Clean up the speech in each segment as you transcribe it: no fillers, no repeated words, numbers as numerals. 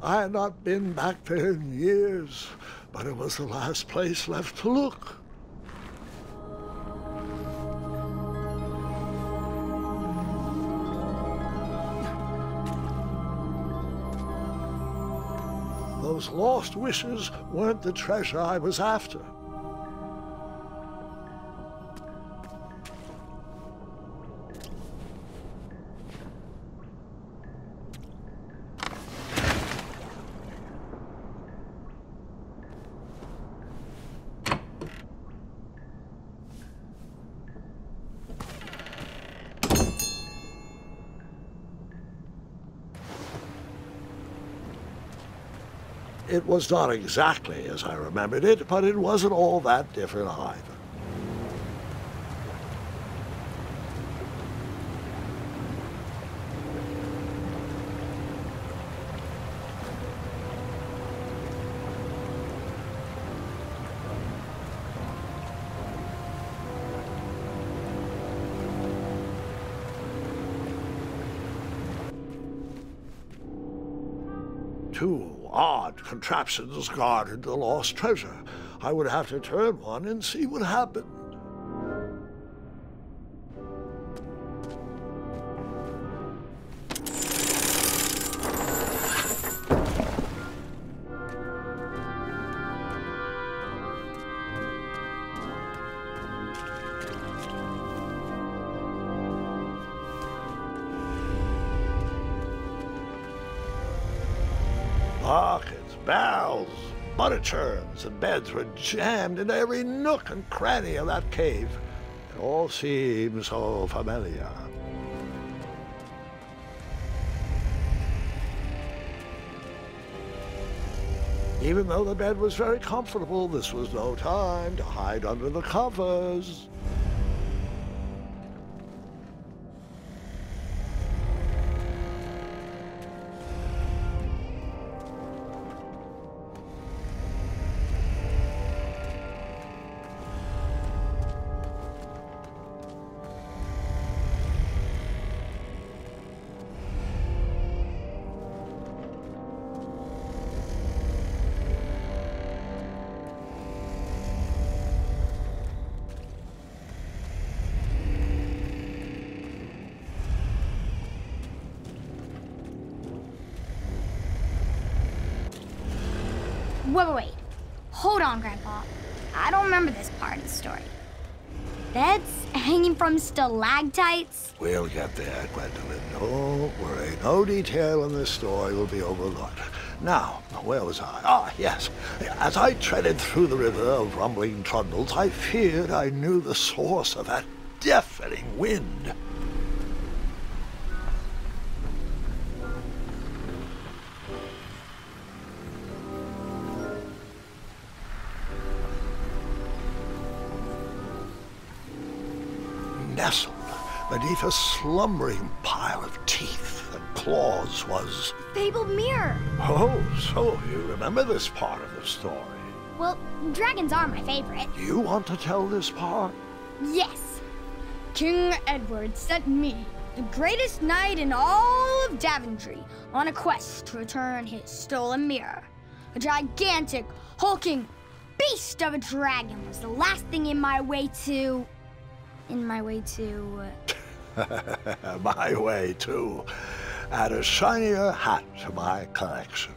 I had not been back there in years, but it was the last place left to look. Those lost wishes weren't the treasure I was after. It was not exactly as I remembered it, but it wasn't all that different either. Two odd contraptions guarded the lost treasure. I would have to turn one and see what happened. Buckets, barrels, butter churns, and beds were jammed into every nook and cranny of that cave. It all seemed so familiar. Even though the bed was very comfortable, this was no time to hide under the covers. Wait. Hold on, Grandpa. I don't remember this part of the story. Beds hanging from stalactites? We'll get there, Gwendolyn. Don't worry. No detail in this story will be overlooked. Now, where was I? Ah, yes. As I treaded through the river of rumbling trundles, I feared I knew the source of that deafening wind. Nestled beneath a slumbering pile of teeth and claws was... Fabled mirror. Oh, so you remember this part of the story. Well, dragons are my favorite. You want to tell this part? Yes. King Edward sent me, the greatest knight in all of Daventry, on a quest to return his stolen mirror. A gigantic, hulking beast of a dragon was the last thing in my way to... My way to add a shinier hat to my collection.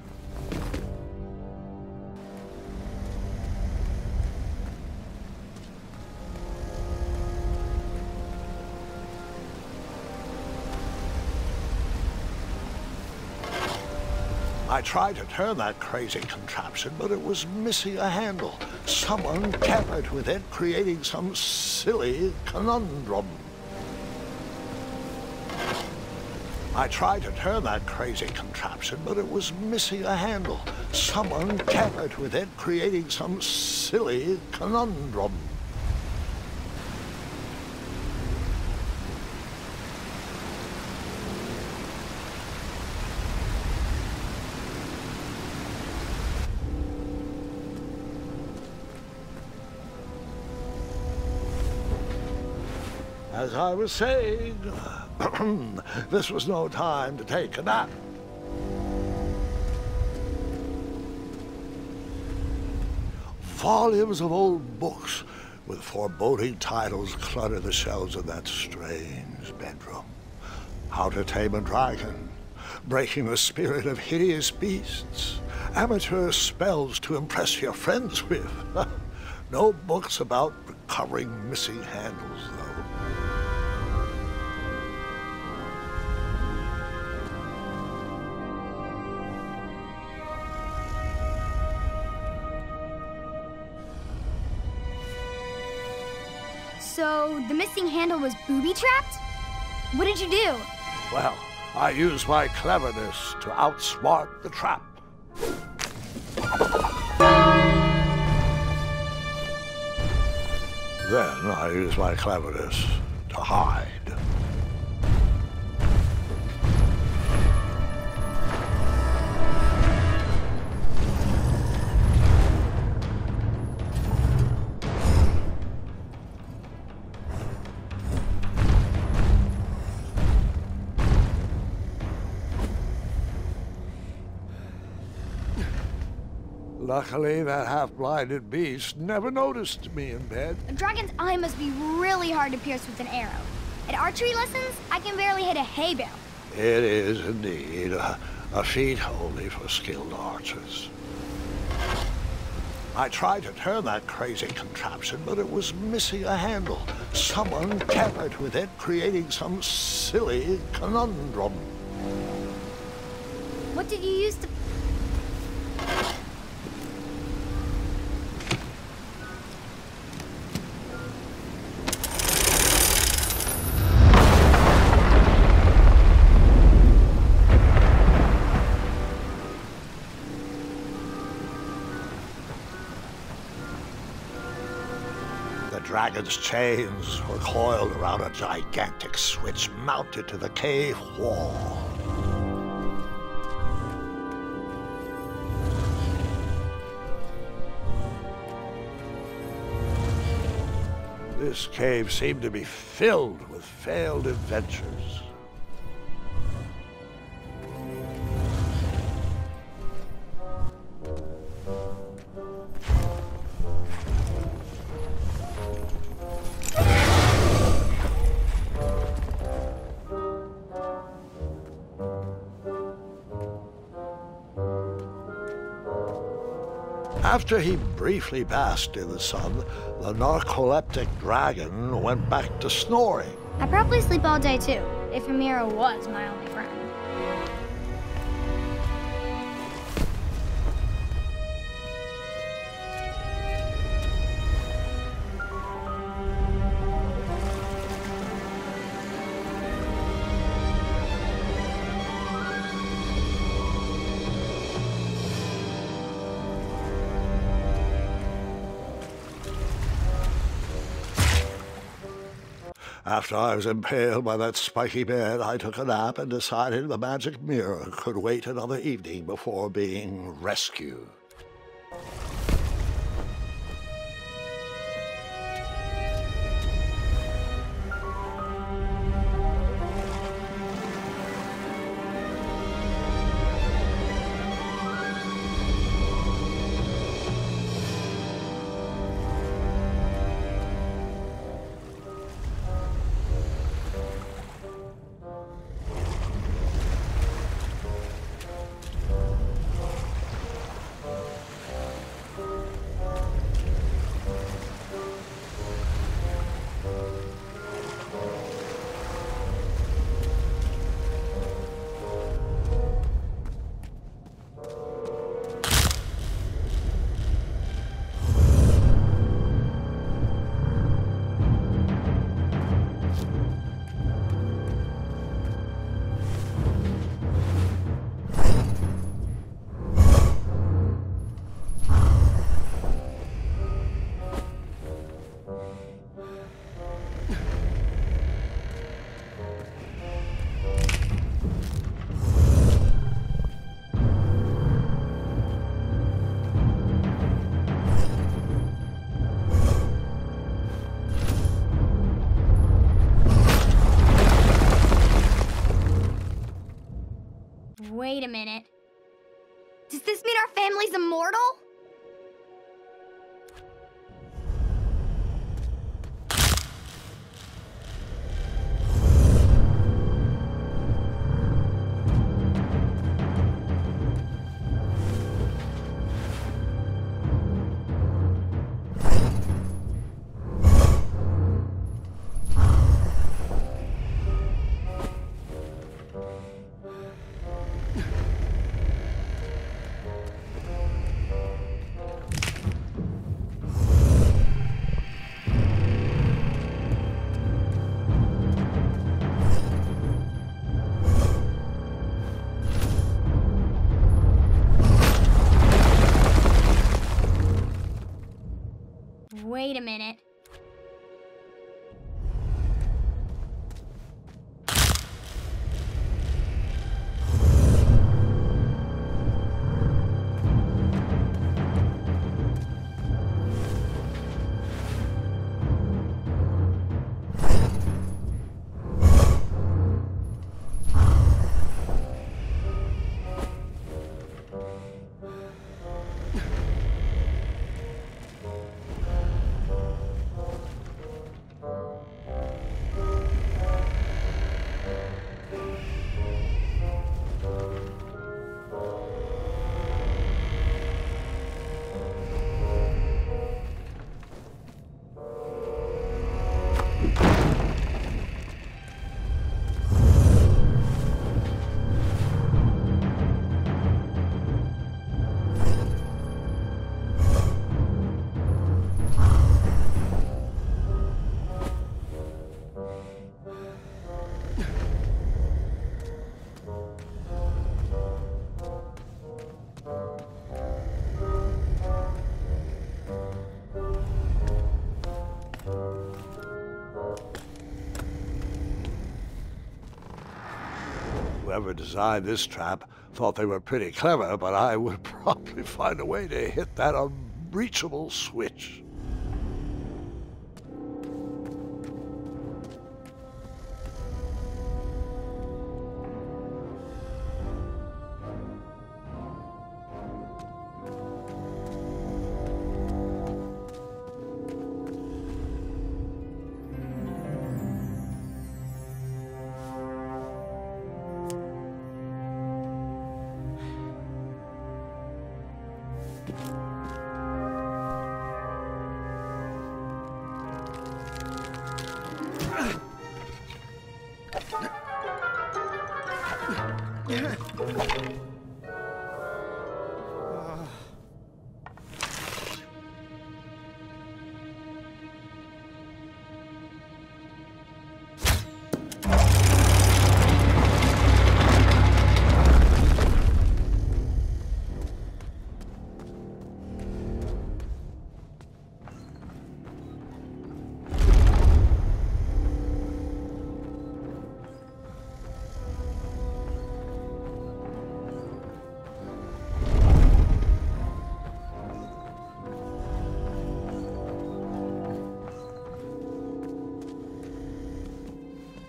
I tried to turn that crazy contraption, but it was missing a handle. Someone tampered with it, creating some silly conundrum. I tried to turn that crazy contraption, but it was missing a handle. Someone tampered with it, creating some silly conundrum. As I was saying, this was no time to take a nap. Volumes of old books with foreboding titles clutter the shelves of that strange bedroom. How to Tame a Dragon, Breaking the Spirit of Hideous Beasts, amateur spells to impress your friends with. No books about recovering missing handles, though. So, the missing handle was booby-trapped? What did you do? Well, I used my cleverness to outsmart the trap. Then I used my cleverness to hide. Luckily, that half-blinded beast never noticed me in bed. A dragon's eye must be really hard to pierce with an arrow. At archery lessons, I can barely hit a hay bale. It is indeed a feat only for skilled archers. I tried to turn that crazy contraption, but it was missing a handle. Someone tampered with it, creating some silly conundrum. What did you use to... The dragon's chains were coiled around a gigantic switch mounted to the cave wall. This cave seemed to be filled with failed adventures. After he briefly basked in the sun, the narcoleptic dragon went back to snoring. I probably sleep all day too, if Amira was my only friend. After I was impaled by that spiky bed, I took a nap and decided the magic mirror could wait another evening before being rescued. Wait a minute. Does this mean our family's immortal? whoever designed this trap thought they were pretty clever, but I would probably find a way to hit that unreachable switch.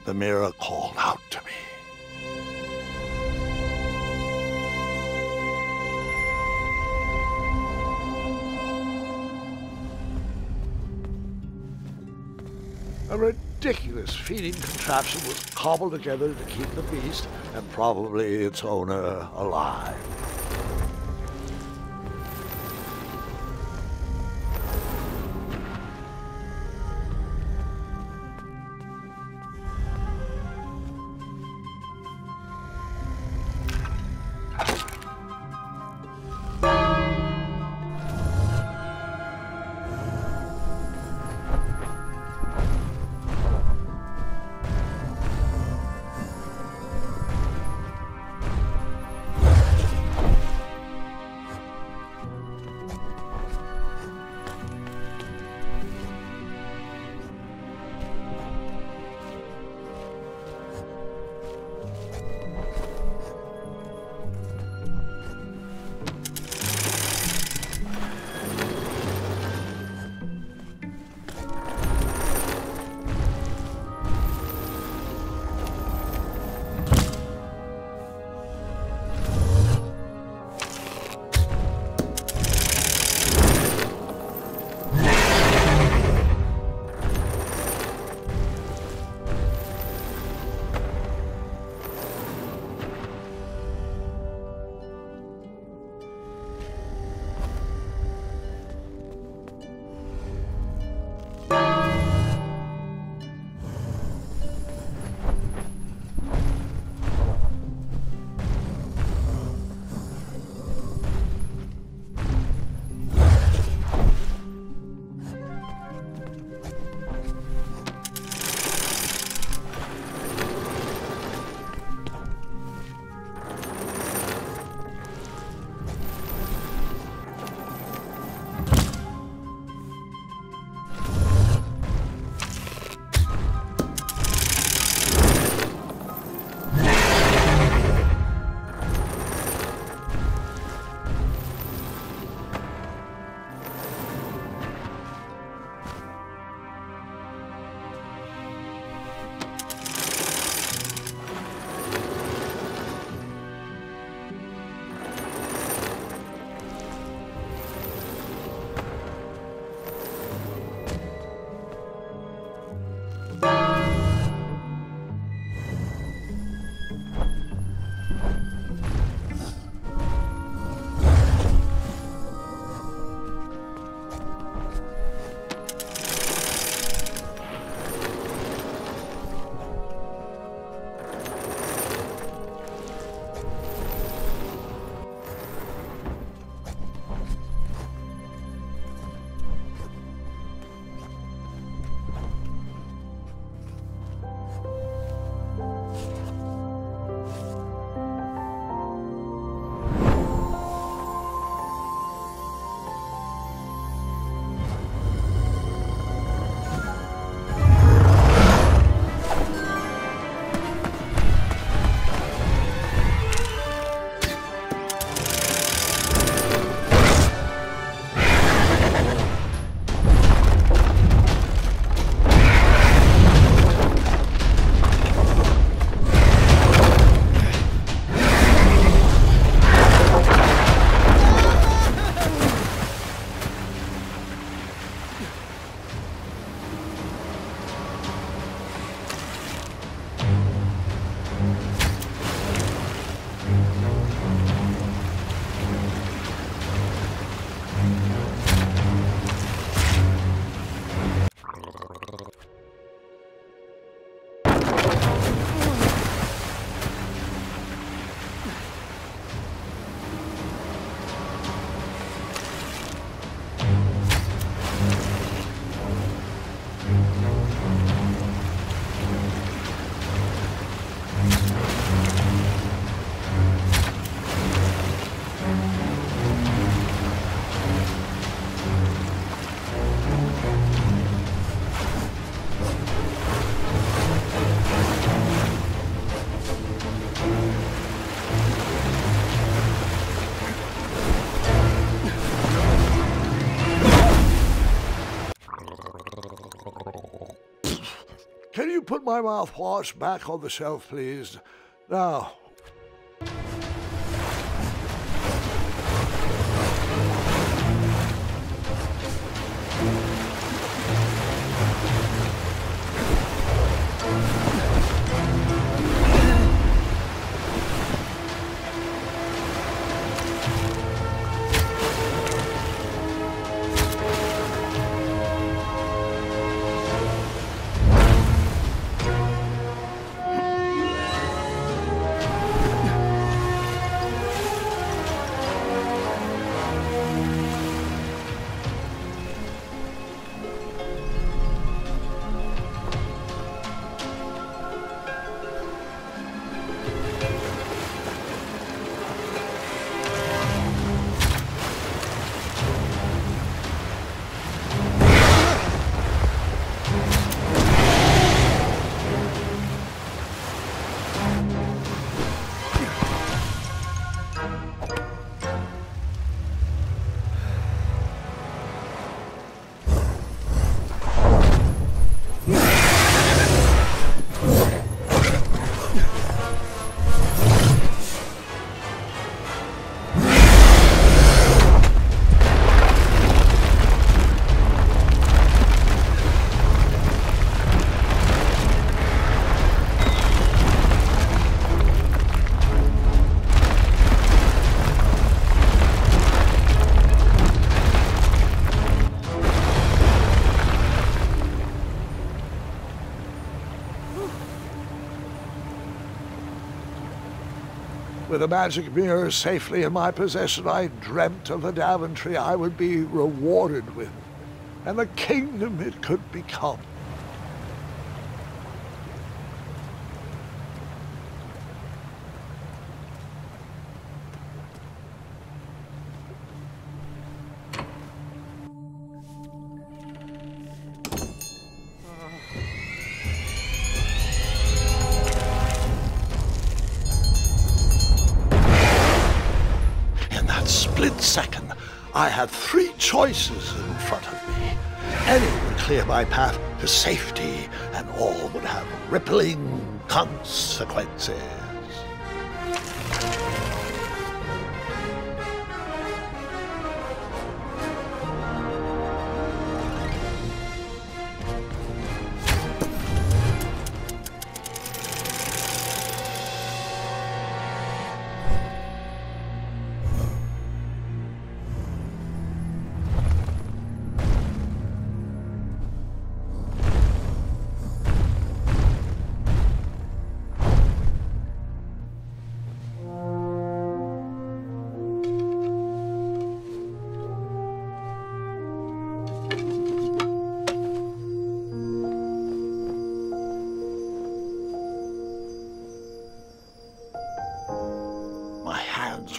The mirror called out to me. A ridiculous feeding contraption was cobbled together to keep the beast and probably its owner alive. put my mouthwash back on the shelf, please? Now. With the magic mirror safely in my possession, I dreamt of the Daventry I would be rewarded with, and the kingdom it could become. Second, I had three choices in front of me. Any would clear my path to safety, and all would have rippling consequences.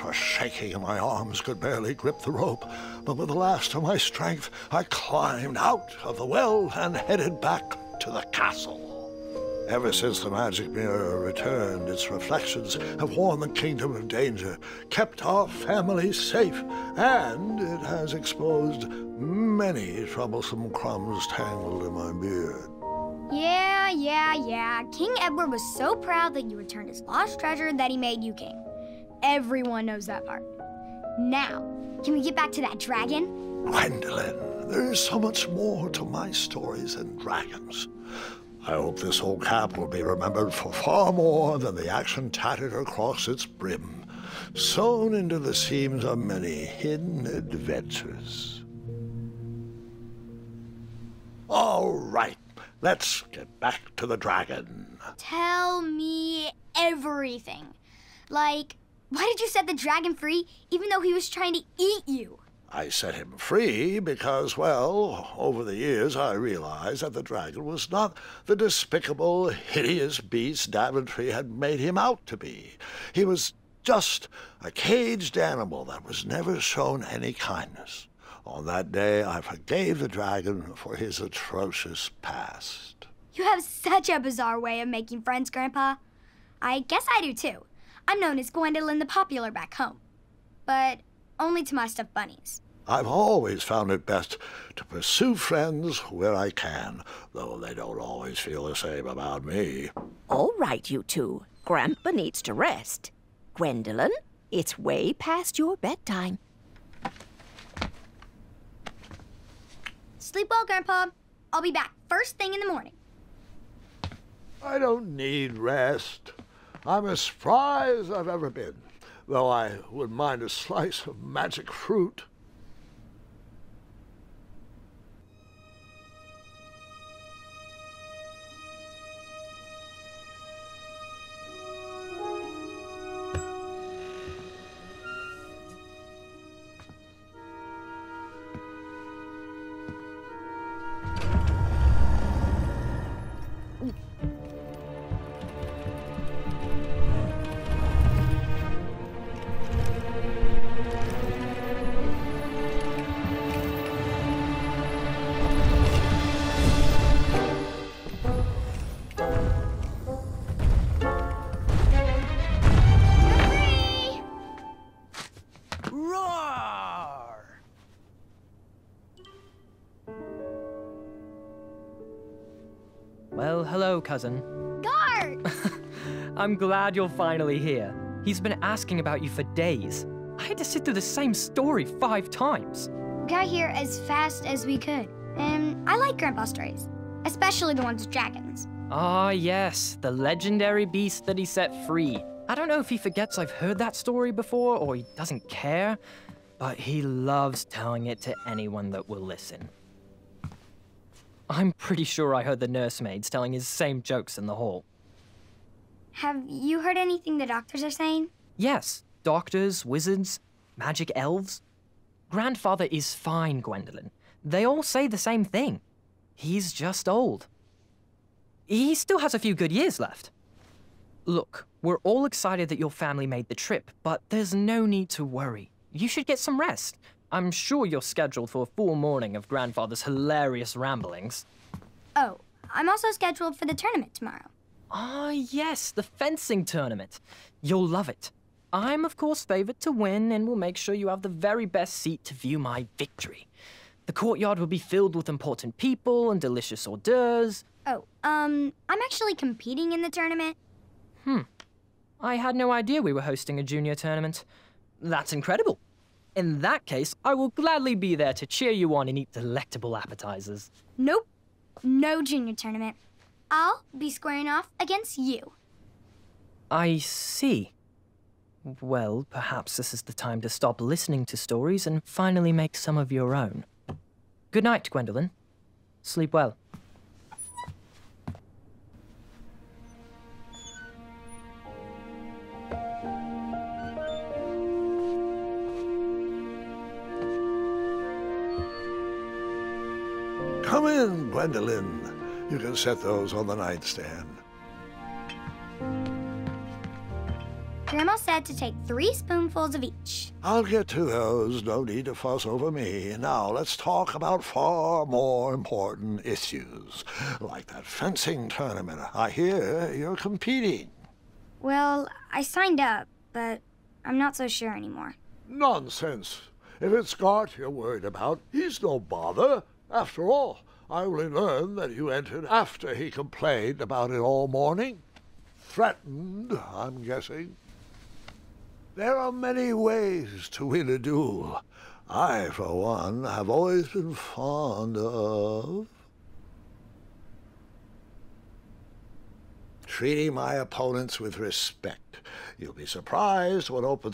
Were shaking and my arms could barely grip the rope, but with the last of my strength I climbed out of the well and headed back to the castle. Ever since the magic mirror returned, its reflections have warned the kingdom of danger, kept our family safe, and it has exposed many troublesome crumbs tangled in my beard. Yeah. King Edward was so proud that you returned his lost treasure that he made you king. Everyone knows that part. Now, can we get back to that dragon? Gwendolyn, there is so much more to my stories than dragons. I hope this old cap will be remembered for far more than the action tattered across its brim, sewn into the seams of many hidden adventures. All right, let's get back to the dragon. Tell me everything. Like, why did you set the dragon free even though he was trying to eat you? I set him free because, well, over the years I realized that the dragon was not the despicable, hideous beast Daventry had made him out to be. He was just a caged animal that was never shown any kindness. On that day, I forgave the dragon for his atrocious past. You have such a bizarre way of making friends, Grandpa. I guess I do, too. I'm known as Gwendolyn the Popular back home. But only to my stuffed bunnies. I've always found it best to pursue friends where I can, though they don't always feel the same about me. All right, you two. Grandpa needs to rest. Gwendolyn, it's way past your bedtime. Sleep well, Grandpa. I'll be back first thing in the morning. I don't need rest. I'm as spry as I've ever been, though I wouldn't mind a slice of magic fruit. Well, hello, cousin. Guard! I'm glad you're finally here. He's been asking about you for days. I had to sit through the same story 5 times. We got here as fast as we could, and I like Grandpa's stories, especially the ones with dragons. Ah, yes, the legendary beast that he set free. I don't know if he forgets I've heard that story before or he doesn't care, but he loves telling it to anyone that will listen. I'm pretty sure I heard the nursemaids telling his same jokes in the hall. Have you heard anything the doctors are saying? Yes, doctors, wizards, magic elves. Grandfather is fine, Gwendolyn. They all say the same thing. He's just old. He still has a few good years left. Look, we're all excited that your family made the trip, but there's no need to worry. You should get some rest. I'm sure you're scheduled for a full morning of Grandfather's hilarious ramblings. Oh, I'm also scheduled for the tournament tomorrow. Ah, yes, the fencing tournament. You'll love it. I'm, of course, favored to win and will make sure you have the very best seat to view my victory. The courtyard will be filled with important people and delicious hors d'oeuvres. Oh, I'm actually competing in the tournament. I had no idea we were hosting a junior tournament. That's incredible. In that case, I will gladly be there to cheer you on and eat delectable appetizers. Nope, no junior tournament. I'll be squaring off against you. I see. Well, perhaps this is the time to stop listening to stories and finally make some of your own. Good night, Gwendolyn. Sleep well. Come in, Gwendolyn. You can set those on the nightstand. Grandma said to take 3 spoonfuls of each. I'll get to those. No need to fuss over me. Now, let's talk about far more important issues, like that fencing tournament. I hear you're competing. Well, I signed up, but I'm not so sure anymore. Nonsense. If it's Scott you're worried about, he's no bother. After all, I only learned that you entered after he complained about it all morning. Threatened, I'm guessing. There are many ways to win a duel. I, for one, have always been fond of treating my opponents with respect. You'll be surprised what opens